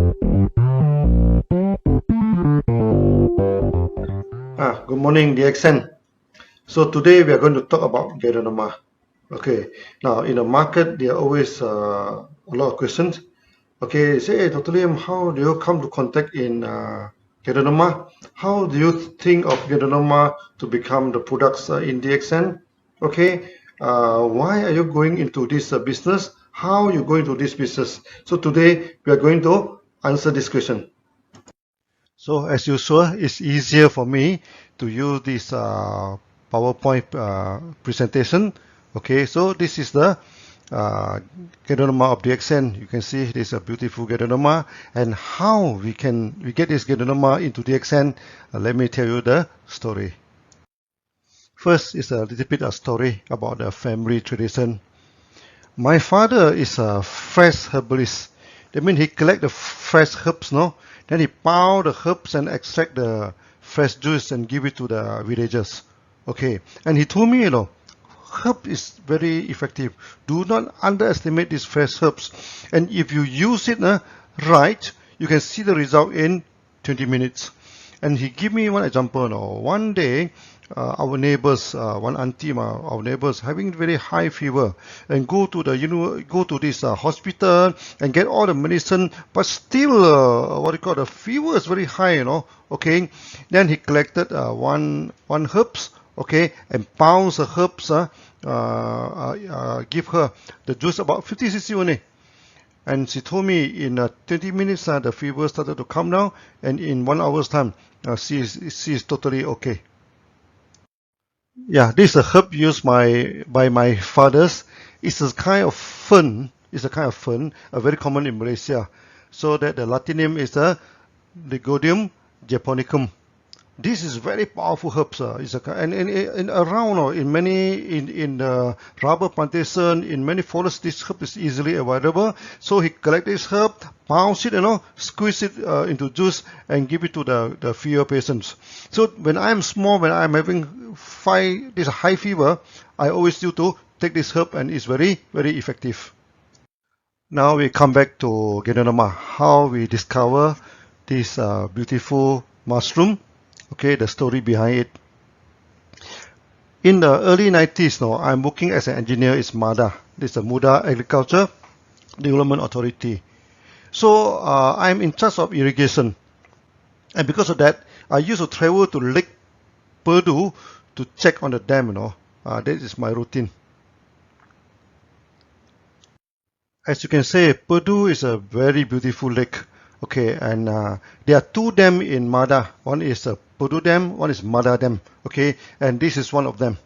Good morning, dear accent. So today we are going to talk about Ganoderma. Okay, now in the market there are always a lot of questions. Okay, say, hey, Dr. Liam, how do you come to contact in Ganoderma? How do you think of Ganoderma to become the products in DXN? Okay, why are you going into this business? How you going to this business? So today we are going to answer this question. So as usual, it's easier for me to use this PowerPoint presentation. Okay, so this is the Ganoderma of DXN. You can see this is a beautiful Ganoderma, and how we get this Ganoderma into DXN. Let me tell you the story. First is a little bit of story about the family tradition. My father is a fresh herbalist. That means he collect the fresh herbs, no? Then he pound the herbs and extract the fresh juice and give it to the villagers. Okay, and he told me, herb is very effective. Do not underestimate these fresh herbs. And if you use it right, you can see the result in 20 minutes. And he gave me one example. One day, our neighbors, one auntie, our neighbors, having very high fever, and go to this hospital and get all the medicine, but still, the fever is very high, Okay, then he collected one herbs, okay, and pounds the herbs, give her the juice about 50 cc only. And she told me in 20 minutes the fever started to come down, and in 1 hour's time she is totally okay. Yeah, this is a herb used by my fathers. It's a kind of fern. Very common in Malaysia. So that the Latin name is the Ganoderma japonicum. This is very powerful herbs. And around in the rubber plantation, in many forests, this herb is easily available. So he collect this herb, pounds it, squeeze it into juice and give it to the fever patients. So when I'm small, when I'm having this high fever, I always used to take this herb, and it's very, very effective. Now we come back to Ganoderma, how we discover this beautiful mushroom. Okay, the story behind it. In the early 90s, I'm working as an engineer in MADA. This is the Muda Agriculture Development Authority. So I'm in charge of irrigation. And because of that, I used to travel to Lake Purdue to check on the dam, that is my routine. As you can see, Purdue is a very beautiful lake. Okay, and there are two dams in MADA. One is Purdue Dam, one is MADA Dam. Okay, and this is one of them.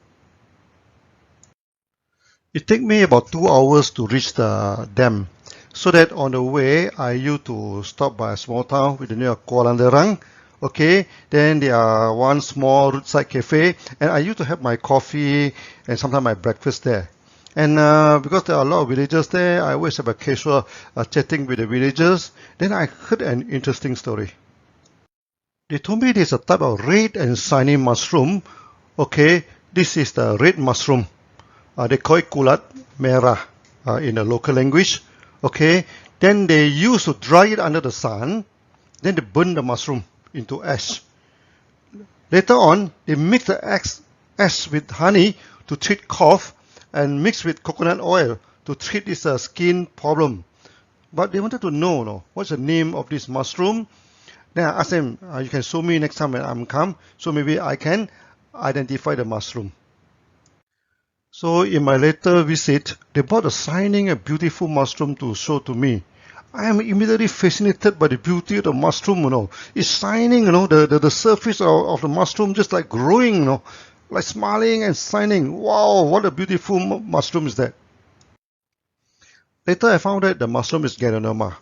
It takes me about 2 hours to reach the dam. So that on the way, I used to stop by a small town with the name of Kuala. Okay, then there are one small roadside cafe, and I used to have my coffee and sometimes my breakfast there. And because there are a lot of villagers there, I always have a casual chatting with the villagers. Then I heard an interesting story. They told me there's a type of red and shiny mushroom. Okay, this is the red mushroom. They call it kulat merah in the local language. Okay, then they used to dry it under the sun. Then they burn the mushroom into ash. Later on, they mix the ash with honey to treat cough, and mix with coconut oil to treat this skin problem. But they wanted to know, what's the name of this mushroom. Then I asked them, you can show me next time when I'm come, so maybe I can identify the mushroom. So in my later visit, they brought a shining and beautiful mushroom to show to me. I am immediately fascinated by the beauty of the mushroom, It's shining, the surface of the mushroom just like glowing, like smiling and shining. Wow, what a beautiful mushroom is that. Later I found that the mushroom is Ganoderma.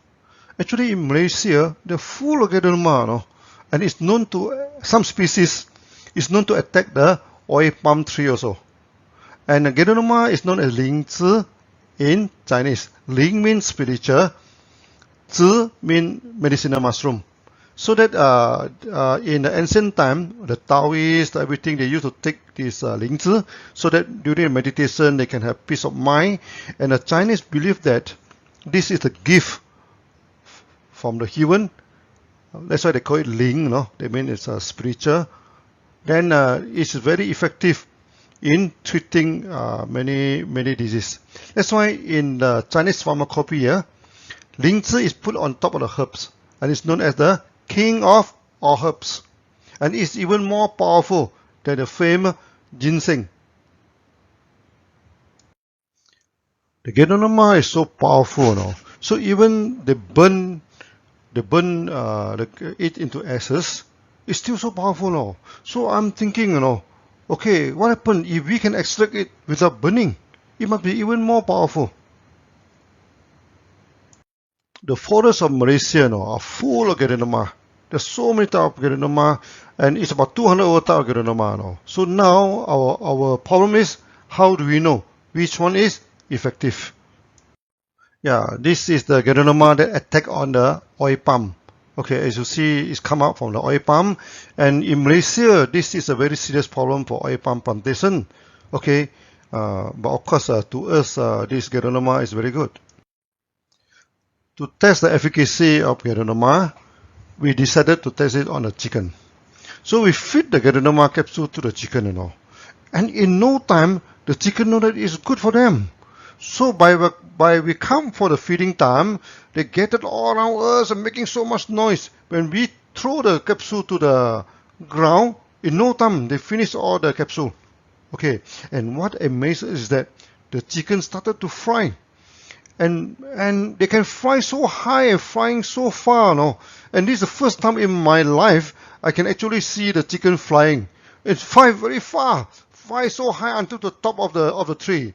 Actually in Malaysia, they're full of Ganoderma, and it's known to, some species is known to attack the oil palm tree also. And Ganoderma is known as Lingzi in Chinese. Ling means spiritual, Zi means medicinal mushroom. So that in the ancient time, the Taoists, everything, they used to take this Lingzi, so that during meditation they can have peace of mind. And the Chinese believe that this is a gift from the heaven. That's why they call it ling, no? They mean it's spiritual. Then it's very effective in treating many diseases. That's why in the Chinese pharmacopoeia, Lingzi is put on top of the herbs and it's known as the king of all herbs. And it's even more powerful than the famous ginseng. The Ganoderma is so powerful, no? So even they burn it into ashes, it's still so powerful, no? So I'm thinking, okay, what happens if we can extract it without burning? It must be even more powerful. The forests of Malaysia are full of Ganoderma. There's so many types of Ganoderma, and it's about 200 over types of Ganoderma. So now our problem is, how do we know which one is effective? Yeah, this is the Ganoderma that attack on the oil palm. Okay, as you see, it's come out from the oil palm, and in Malaysia, this is a very serious problem for oil palm plantation. Okay, but of course, to us, this Ganoderma is very good. To test the efficacy of Ganoderma, we decided to test it on the chicken. So we feed the Ganoderma capsule to the chicken, and in no time, the chicken know that it's good for them. So by we come for the feeding time, they gathered all around us and making so much noise. When we throw the capsule to the ground, in no time they finish all the capsule. Okay, and what amazes is that the chicken started to fry, and they can fly so high and flying so far, And this is the first time in my life I can actually see the chicken flying. It flies very far, fly so high until the top of the tree.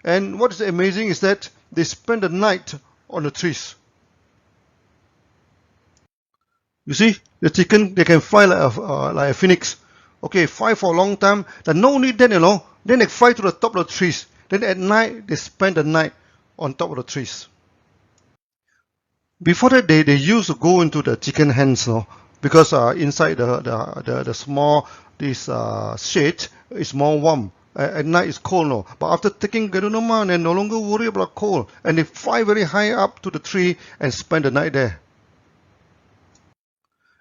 And what is amazing is that they spend the night on the trees. You see, the chicken, they can fly like a phoenix. Okay, fly for a long time. Then no need then, then they fly to the top of the trees. Then at night, they spend the night on top of the trees. Before that, they used to go into the chicken hens, because inside the small shade is more warm. At night it's cold, but after taking Ganoderma, they no longer worry about cold, and they fly very high up to the tree and spend the night there.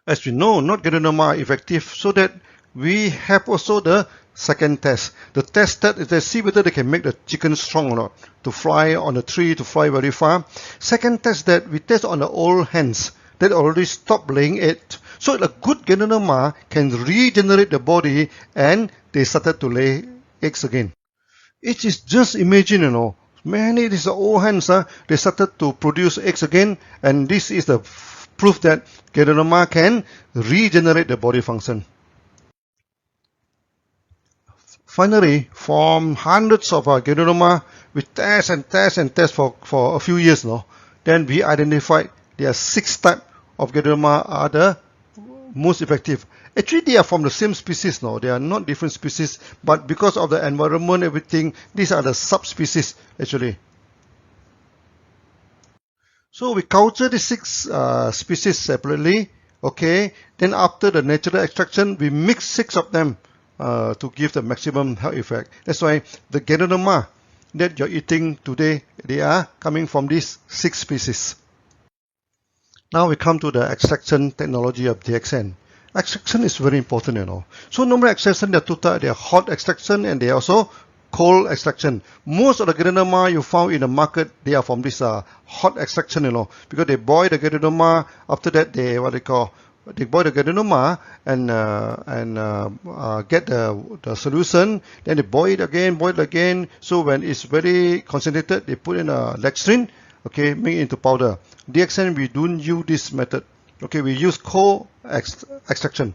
As we know, not Ganoderma effective, so that we have also the second test. The test that is to see whether they can make the chicken strong or not, to fly on the tree, to fly very far. Second test that we test on the old hens that already stopped laying egg. So a good Ganoderma can regenerate the body, and they started to lay eggs again. It is just imagine, many these old hens, they started to produce eggs again, and this is the proof that Ganoderma can regenerate the body function. Finally, from hundreds of Ganoderma, we test and test and test for a few years, then we identified there are 6 types of Ganoderma are the most effective. Actually, they are from the same species, they are not different species, but because of the environment, everything, these are the subspecies actually. So we culture the 6 species separately, okay. Then after the natural extraction, we mix 6 of them to give the maximum health effect. That's why the Ganoderma that you're eating today, they are coming from these 6 species. Now we come to the extraction technology of DXN. Extraction is very important, So normal extraction, there are 2 types. They are hot extraction and they are also cold extraction. Most of the Ganoderma you found in the market, they are from this hot extraction, because they boil the Ganoderma. After that, they boil the Ganoderma and get the solution. Then they boil it again. So when it's very concentrated, they put in a dextrin, okay, make it into powder. DXN, we don't use this method. Okay, we use cold extraction.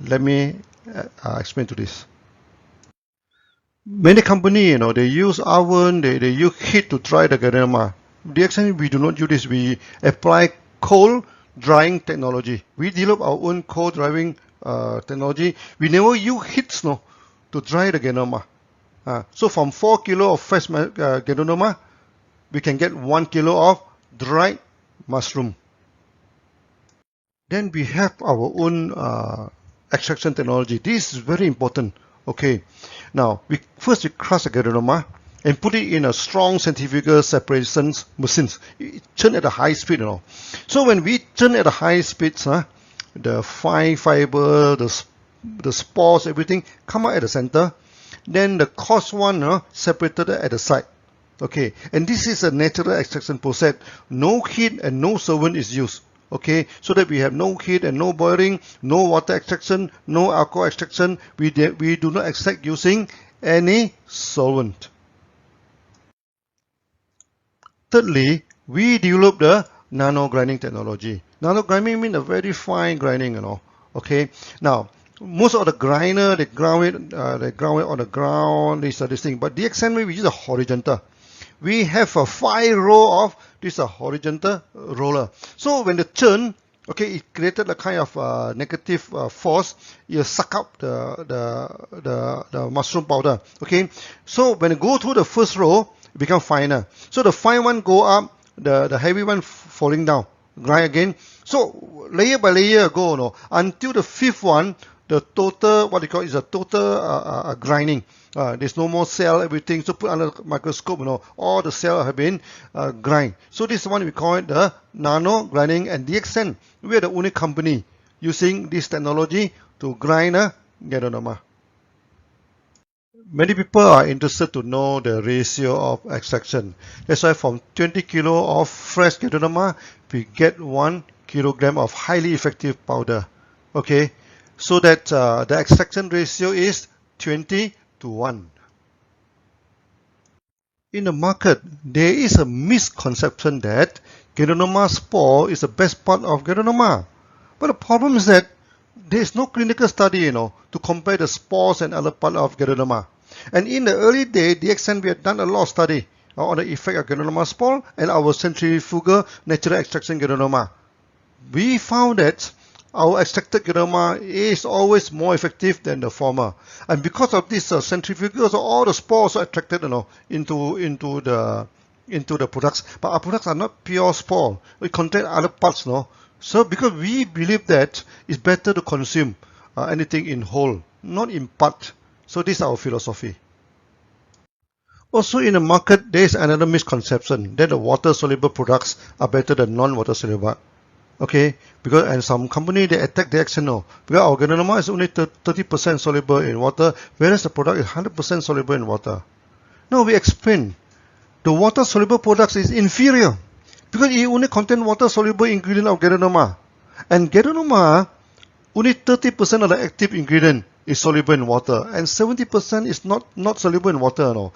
Let me explain to this. Many companies, they use oven, they use heat to dry the Ganoderma. DXN, we do not use this. We apply cold drying technology. We develop our own cold drying technology. We never use heat to dry the Ganoderma. So from 4 kilo of fresh Ganoderma, we can get 1 kilo of dried mushroom. Then we have our own extraction technology. This is very important. Okay. Now, we crush the Ganoderma and put it in a strong centrifugal separation machines. It churn at a high speed, So when we churn at a high speed, the fine fiber, the spores, everything come out at the center. Then the coarse one separated at the side. Okay, and this is a natural extraction process. No heat and no solvent is used. Okay, so that we have no heat and no boiling, no water extraction, no alcohol extraction. We do not extract using any solvent. Thirdly, we developed the nano grinding technology. Nano grinding means a very fine grinding, Okay, now most of the grinder they ground it on the ground. This thing, but DXN we use a horizontal. We have a 5 row of this horizontal roller. So when the churn, okay, it created a kind of negative force. You suck up the mushroom powder. Okay, so when it go through the first row, it become finer. So the fine one go up, the heavy one falling down. Grind again. So layer by layer go until the fifth one. The total, what they call is a total grinding. There's no more cell, everything. So put under microscope, all the cells have been grind. So this one we call it the nano grinding, and DXN. We are the only company using this technology to grind a Ganoderma. Many people are interested to know the ratio of extraction. That's why from 20 kilo of fresh Ganoderma, we get 1 kilogram of highly effective powder. Okay. So that the extraction ratio is 20 to 1. In the market, there is a misconception that Ganoderma spore is the best part of Ganoderma. But the problem is that there is no clinical study, to compare the spores and other part of Ganoderma. And in the early day, DXN we had done a lot of study on the effect of Ganoderma spore and our centrifugal natural extraction Ganoderma. We found that our extracted Ganoderma is always more effective than the former, and because of this centrifugal, so all the spores are attracted, into the products. But our products are not pure spore; we contain other parts, So because we believe that it's better to consume anything in whole, not in part. So this is our philosophy. Also in the market, there is another misconception that the water-soluble products are better than non-water-soluble. Okay, and some company they attack the action because our Ganoderma is only 30% soluble in water, whereas the product is 100% soluble in water. Now we explain the water soluble products is inferior because it only contains water soluble ingredient of Ganoderma, and Ganoderma only 30% of the active ingredient is soluble in water, and 70% is not soluble in water.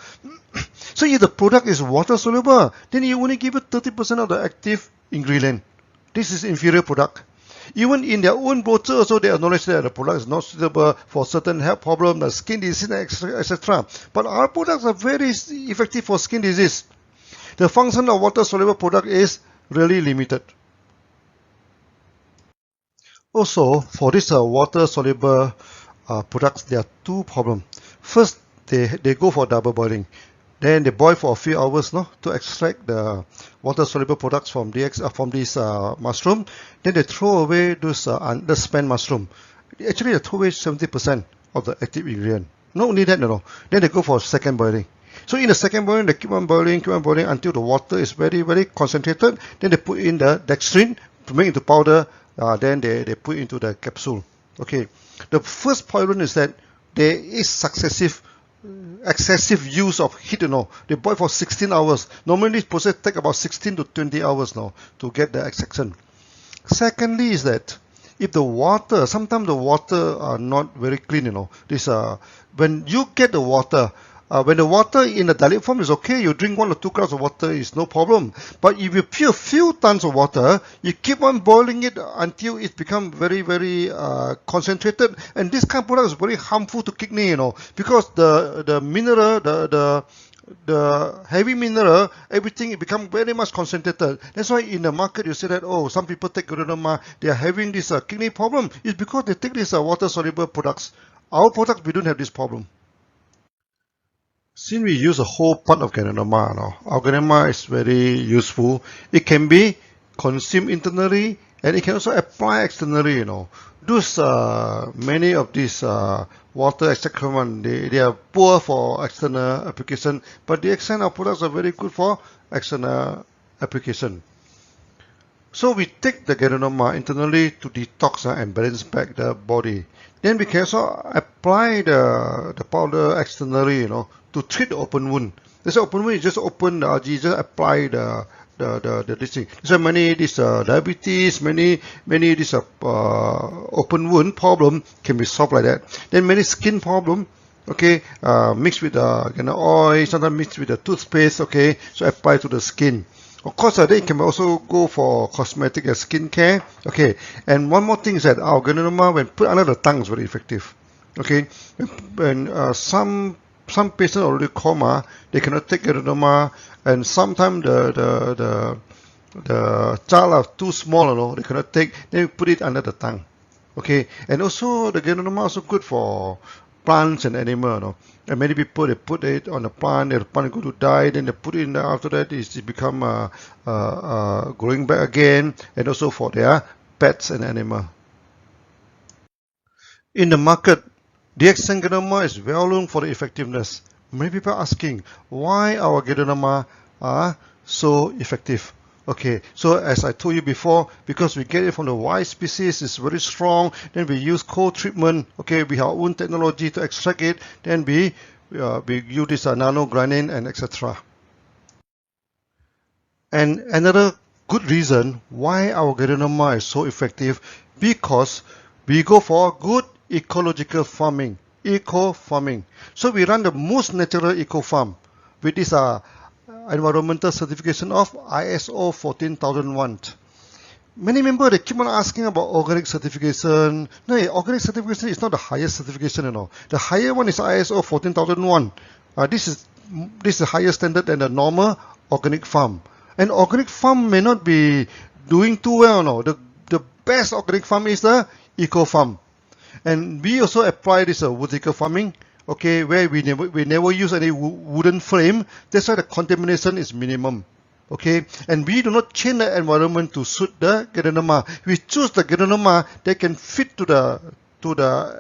So if the product is water soluble, then you only give it 30% of the active ingredient. This is inferior product. Even in their own brochure also they acknowledge that the product is not suitable for certain health problems, like skin disease, etc. But our products are very effective for skin disease. The function of water-soluble product is really limited. Also, for this water-soluble products, there are two problems. First, they go for double boiling. Then they boil for a few hours, to extract the water-soluble products from this mushroom. Then they throw away those the spent mushroom. Actually, they throw away 70% of the active ingredient. Not only that, Then they go for second boiling. So in the second boiling, they keep on boiling until the water is very, very concentrated. Then they put in the dextrine to make it into powder. Then they put into the capsule. Okay. The first problem is that there is excessive use of heat, They boil for 16 hours. Normally this process takes about 16 to 20 hours to get the extraction. Secondly is that if the water, sometimes the water are not very clean, when you get the water, when the water in the dilute form is okay, you drink 1 or 2 cups of water is no problem. But if you pour a few tons of water, you keep on boiling it until it becomes very, very concentrated. And this kind of product is very harmful to kidney, because the mineral, the heavy mineral, everything it becomes very much concentrated. That's why in the market you say that some people take Ganoderma, they are having this kidney problem. It's because they take these water-soluble products. Our products, we don't have this problem. Since we use a whole part of Ganoderma, our Ganoderma is very useful. It can be consumed internally And it can also apply externally, Those, many of these water extract they are poor for external application, but the extent of products are very good for external application. So we take the Ganoderma internally to detox and balance back the body. Then we can also apply the powder externally, to treat the open wound. This open wound, you just open the algae, just apply the this thing. So many this diabetes, many this open wound problem can be solved like that. Then many skin problem, okay, mixed with the oil, sometimes mixed with the toothpaste, okay, so apply to the skin. Of course, they can also go for cosmetic and skincare. Okay, and one more thing is that our Ganoderma, when put under the tongue, is very effective. Okay, when some patients already coma, they cannot take Ganoderma, and sometimes the child are too small, they cannot take. Then we put it under the tongue. Okay, and also the Ganoderma also good for plants and animal, And many people, they put it on the plant go to die, then they put it in there. After that it become growing back again, and also for their pets and animal. In the market, DXN Ganoderma is well known for the effectiveness. Many people are asking why our Ganoderma are so effective. Okay, so as I told you before, because we get it from the white species, it's very strong, then we use cold treatment, okay, we have our own technology to extract it, then we use this nanogranin and etc. And another good reason why our Ganoderma is so effective, because we go for good ecological farming, eco-farming. So we run the most natural eco-farm with this environmental certification of ISO 14001. Many members, they keep on asking about organic certification. No, organic certification is not the highest certification, The higher one is ISO 14001. This is the higher standard than the normal organic farm. And organic farm may not be doing too well, The best organic farm is the eco farm. And we also apply this vertical farming, okay, where we never use any wooden frame. That's why the contamination is minimum. Okay, and we do not change the environment to suit the Ganoderma. We choose the Ganoderma that can fit to the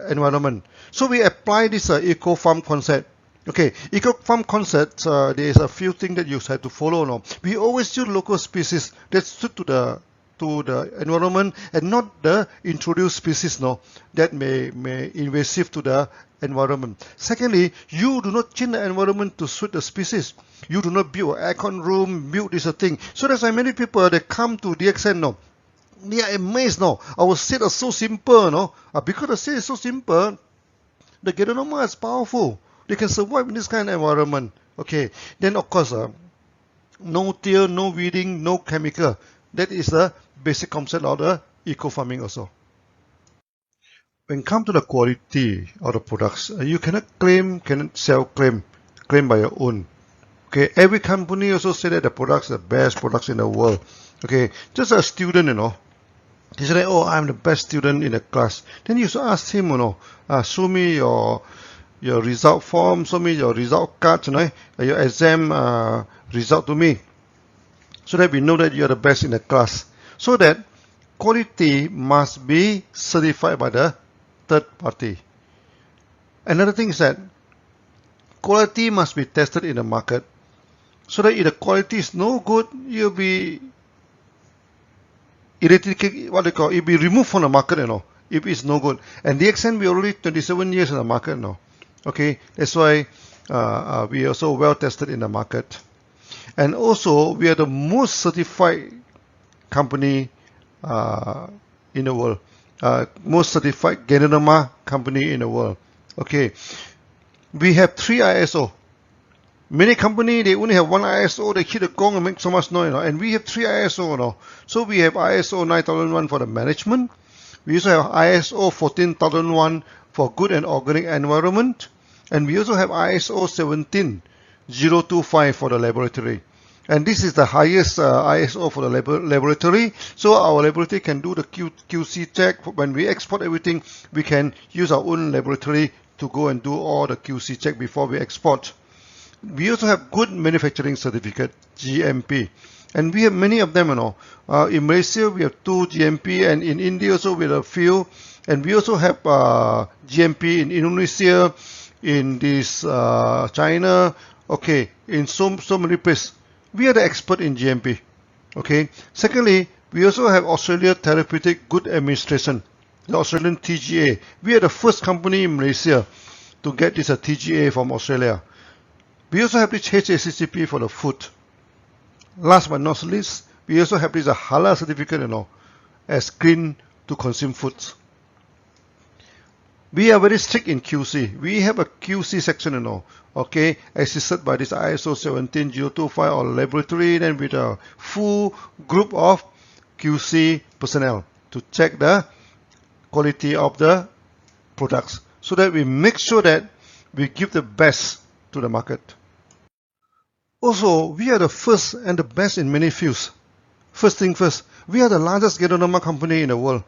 environment. So we apply this eco farm concept. Okay, eco farm concept. There is a few things that you have to follow. We always use local species that suit to the environment, and not the introduced species that may invasive to the environment. Secondly, you do not change the environment to suit the species. You do not build an aircon room, build this thing. So that's why many people, they come to DXN, they are amazed. Our set is so simple. Because the set is so simple, the Ganoderma is powerful. They can survive in this kind of environment. Okay, then of course, no till, no weeding, no chemical. That is the basic concept of the eco-farming also. When it comes to the quality of the products, you cannot self-claim by your own. Okay, every company also say that the products are the best products in the world. Okay, just a student, he said, oh, I'm the best student in the class. Then you should ask him, show me your result form, show me your result card, your exam result to me, so that we know that you are the best in the class. So that quality must be certified by the third party. Another thing is that quality must be tested in the market, so that if the quality is no good, you'll be it'll be removed from the market, if it's no good. And DXN, we already 27 years in the market now. Okay, that's why we are also well tested in the market. And also, we are the most certified company in the world. Most certified Ganoderma company in the world. Okay, we have 3 ISO. Many companies, they only have 1 ISO, they hit the gong and make so much noise, and we have 3 ISO. So we have ISO 9001 for the management. We also have ISO 14001 for good and organic environment. And we also have ISO 17025 for the laboratory. And this is the highest ISO for the laboratory. So our laboratory can do the QC check. When we export everything, we can use our own laboratory to go and do all the QC check before we export. We also have good manufacturing certificate, GMP. And we have many of them, in Malaysia, we have 2 GMP, and in India also we have a few. And we also have GMP in Indonesia, in this China, okay, in so many places. We are the expert in GMP. Okay. Secondly, we also have Australia Therapeutic Good Administration, the Australian TGA. We are the first company in Malaysia to get this TGA from Australia. We also have this HACCP for the food. Last but not least, we also have this halal certificate, as clean to consume foods. We are very strict in QC. We have a QC section, okay, assisted by this ISO 17025 or laboratory, then with a full group of QC personnel to check the quality of the products, so that we make sure that we give the best to the market. Also, we are the first and the best in many fields. First thing first, we are the largest Ganoderma company in the world.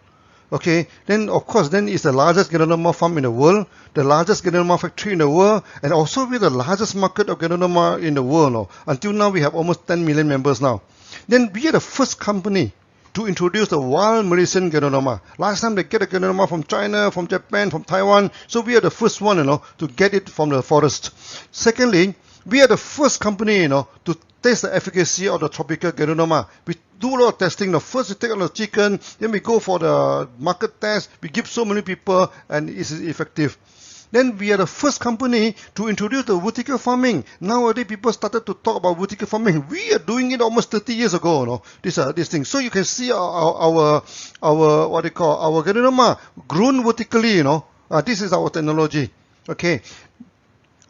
Okay, then of course, then it's the largest Ganoderma farm in the world, the largest Ganoderma factory in the world, and also we're the largest market of Ganoderma in the world. Until now, we have almost 10 million members now. Then we are the first company to introduce the wild Malaysian Ganoderma. Last time they get a Ganoderma from China, from Japan, from Taiwan, so we are the first one, to get it from the forest. Secondly, we are the first company, to test the efficacy of the tropical Ganoderma. We do a lot of testing. First we take on the chicken, then we go for the market test. We give so many people, and it is effective. Then we are the first company to introduce the vertical farming. Nowadays, people started to talk about vertical farming. We are doing it almost 30 years ago, this thing. So you can see our what they call our Ganoderma grown vertically, this is our technology. Okay.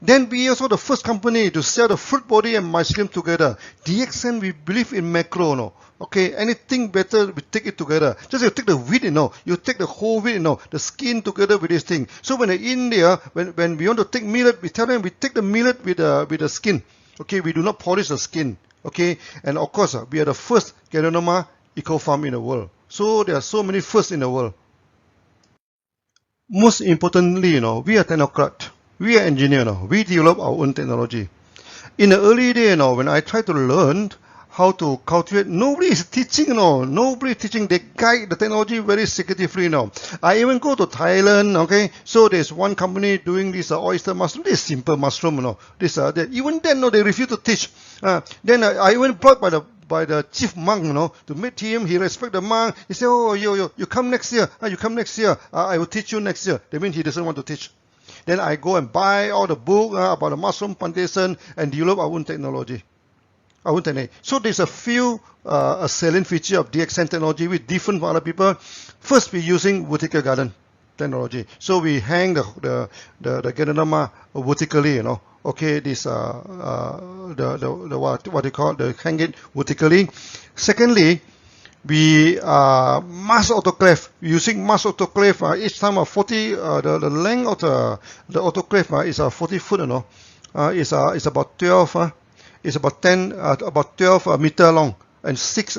Then we are also the first company to sell the fruit body and mycelium together. DXN, we believe in macro, okay, anything better, we take it together. Just you take the wheat, you take the whole wheat, the skin together with this thing. So when in India, when we want to take millet, we tell them we take the millet with the skin. Okay, we do not polish the skin. Okay, and of course, we are the first Ganoderma eco farm in the world. So there are so many firsts in the world. Most importantly, we are technocrat. We are engineers. We develop our own technology. In the early day, when I tried to learn how to cultivate, nobody is teaching. Nobody is teaching. They guide the technology very secretively. I even go to Thailand. Okay, so there's one company doing this oyster mushroom. This simple mushroom. Even then, they refuse to teach. Then I even brought by the chief monk, to meet him. He respect the monk. He said, "Oh, you come next year. You come next year. I will teach you next year." That means he doesn't want to teach. Then I go and buy all the book about the mushroom plantation and develop our own technology. So there's a few salient feature of DXN technology with different from other people. First, we're using vertical garden technology. So we hang the Ganoderma vertically, Okay, this what they call the hang it vertically. Secondly, we mass autoclave. Using mass autoclave, each time 40 the length of the autoclave is 40 foot, it's about 12 it's about 12 meter long and 6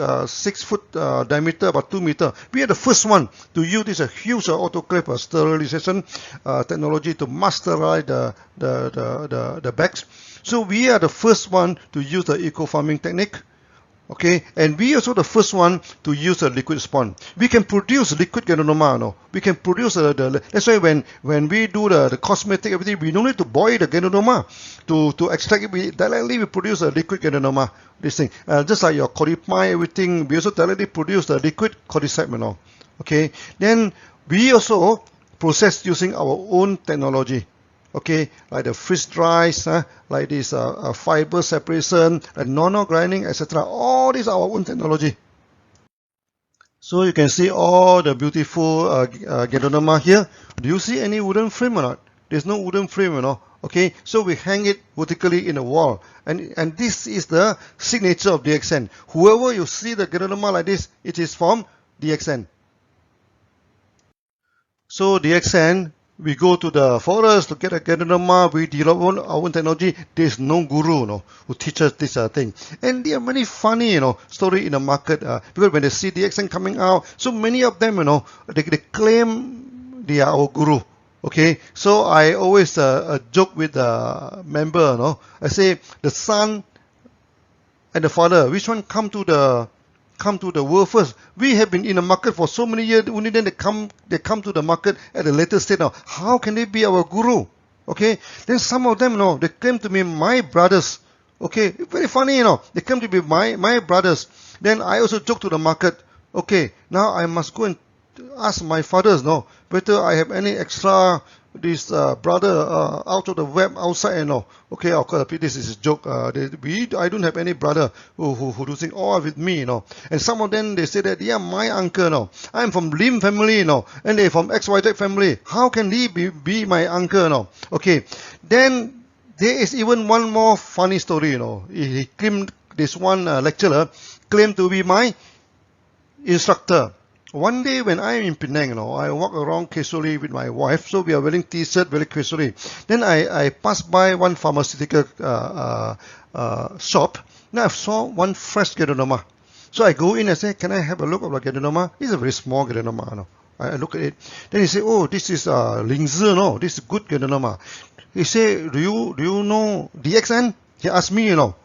foot diameter, about 2 meter. We are the first one to use this huge autoclave sterilization technology to masterize the bags. So we are the first one to use the eco farming technique. Okay, and we also the first one to use a liquid spawn. We can produce liquid Ganoderma. We can produce that's why when we do the cosmetic everything, we don't need to boil the Ganoderma to extract it. Directly we produce a liquid Ganoderma. This thing, just like your cordyceps, everything, we also directly produce the liquid cordyceps. Okay, then we also process using our own technology. Okay, like the freeze dries, like this fiber separation, and non-grinding, etc. All these are our own technology. So you can see all the beautiful Ganoderma here. Do you see any wooden frame or not? There's no wooden frame, Okay, so we hang it vertically in the wall, and this is the signature of DXN. Whoever you see the Ganoderma like this, it is from DXN. So DXN, we go to the forest to get a Ganoderma, we develop our own technology. There's no guru, who teaches this thing. And there are many funny, story in the market, because when they see DXN coming out, so many of them, they claim they are our guru. Okay, so I always joke with the member, you know. I say the son and the father, which one come to the world first? We have been in the market for so many years, only then they come to the market at a later stage now. How can they be our guru? Okay, then some of them, you know, they claim to be my brothers. Okay, very funny, you know. They claim to be my brothers. Then I also joke to the market. Okay, now I must go and ask my fathers, no, whether I have any extra this brother out of the web outside, you know. Okay, of course, this is a joke. I don't have any brother who do things all with me, you know. And some of them, they say that, yeah, my uncle, no, I'm from Lim family, you know, and they from XYZ family. How can he be my uncle, you know? Okay, then there is even one more funny story, you know. He claimed, this one lecturer claimed to be my instructor. One day when I'm in Penang, you know, I walk around casually with my wife, so we are wearing t-shirt very casually. Then I passed by one pharmaceutical shop. Now I saw one fresh Ganoderma. So I go in and say, can I have a look at the Ganoderma? It's a very small Ganoderma, you know. I look at it. Then he say, oh, this is Lingzi, no, this is good Ganoderma. He say, do you know DXN? He asked me, you know.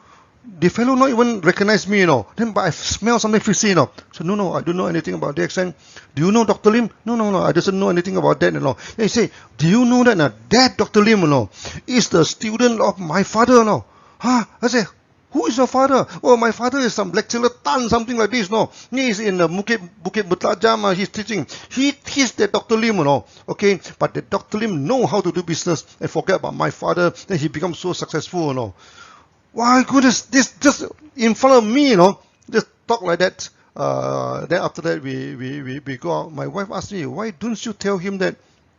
The fellow not even recognize me, you know. Then, but I smell something fishy, you know. So, no, I don't know anything about the accent. Do you know Dr. Lim? No, I doesn't know anything about that, you know. Then he say, do you know that that Dr. Lim, you know, is the student of my father, you know? Huh? I say, who is your father? Oh, my father is some lecturer Tan, something like this, no. He is in Bukit Butajam, he's teaching. He's the Dr. Lim, you know. Okay, but the Dr. Lim know how to do business and forget about my father. Then he becomes so successful, you know. Why goodness, this just in front of me, you know, just talk like that. Then after that, we go out. My wife asked me, why don't you tell him that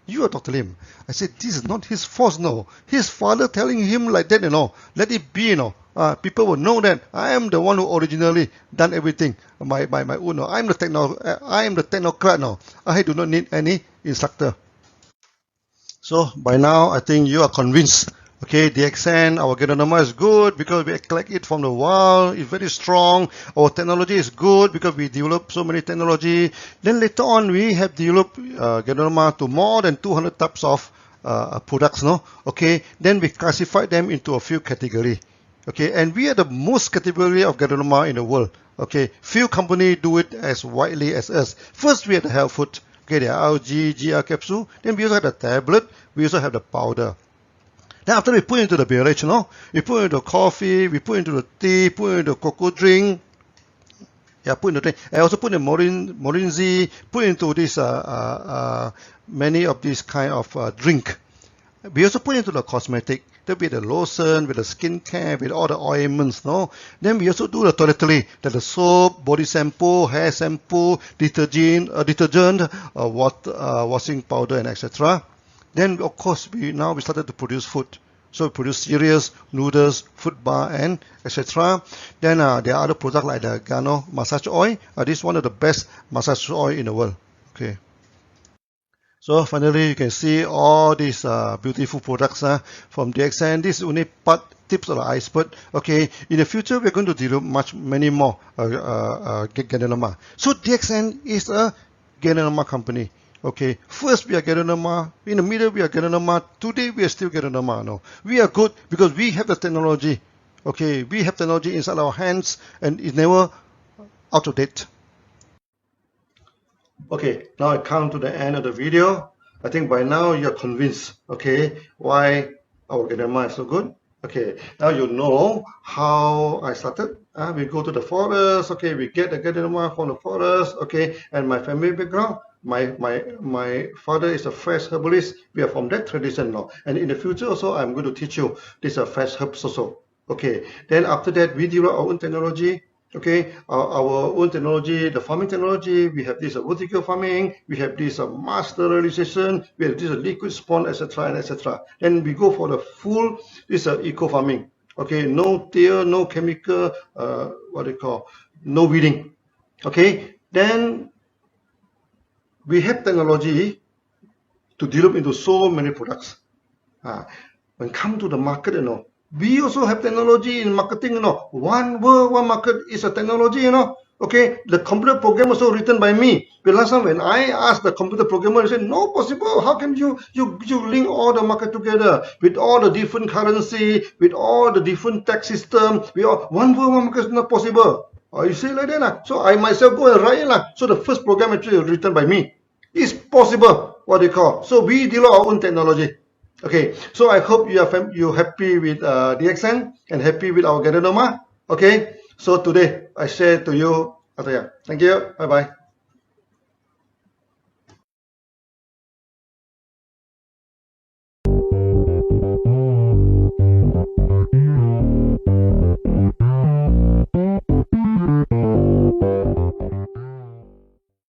you are Dr. Lim? I said, this is not his fault, no. His father telling him like that, you know. Let it be, you know. People will know that I am the one who originally done everything my own. No. I am the technocrat now. I do not need any instructor. So by now, I think you are convinced. Okay, the accent, our Ganoderma is good because we collect it from the wild. It's very strong. Our technology is good because we develop so many technology. Then later on, we have developed Ganoderma to more than 200 types of products, no? Okay, then we classify them into a few categories. Okay, and we are the most category of Ganoderma in the world. Okay, few companies do it as widely as us. First, we have the health food. Okay, the algae, GR capsule. Then we also have the tablet. We also have the powder. Then after we put into the beverage, you know, we put into coffee, we put into the tea, put into cocoa drink. Yeah, put into drink. I also put in Morinzi, put into this many of these kind of drink. We also put into the cosmetic. There'll be the lotion, with the skincare, with all the ointments, no? Then we also do the toiletry, that the soap, body shampoo, hair shampoo, detergent, washing powder, and etc. Then, of course, we started to produce food. So we produce cereals, noodles, food bar, and etc. Then there are other products like the Gano massage oil. This is one of the best massage oil in the world. Okay. So finally, you can see all these beautiful products from DXN. This is only tips of the iceberg. Okay. In the future, we're going to develop many more Ganoderma. So DXN is a Ganoderma company. Okay, first we are Ganoderma, in the middle we are Ganoderma, today we are still Ganoderma. No, we are good because we have the technology. Okay, we have technology inside our hands and it's never out of date. Okay, now I come to the end of the video. I think by now you're convinced, okay, why our Ganoderma is so good. Okay, now you know how I started. We go to the forest, okay, we get the Ganoderma from the forest, okay, and my family background. My father is a fresh herbalist. We are from that tradition now. And in the future also, I'm going to teach you this fresh herbs also. Okay. Then after that, we develop our own technology. Okay. Our own technology, the farming technology. We have this vertical farming. We have this mass sterilization. We have this liquid spawn, etc. and etc. Then we go for the full eco farming. Okay. No till, no chemical. No weeding. Okay. Then we have technology to develop into so many products. When come to the market, you know, we also have technology in marketing, you know. One world, one market is a technology, you know. Okay, the computer program also written by me. But last time when I asked the computer programmer, he said, no possible. How can you link all the market together with all the different currency, with all the different tax system, with all, one world, one market is not possible. You say like that. So I myself go and write it. So the first program actually written by me. It's possible, what they call. So we develop our own technology. Okay, so I hope you're happy with DXN and happy with our Ganoderma. Okay, so today I share to you, Ataya. Thank you. Bye bye.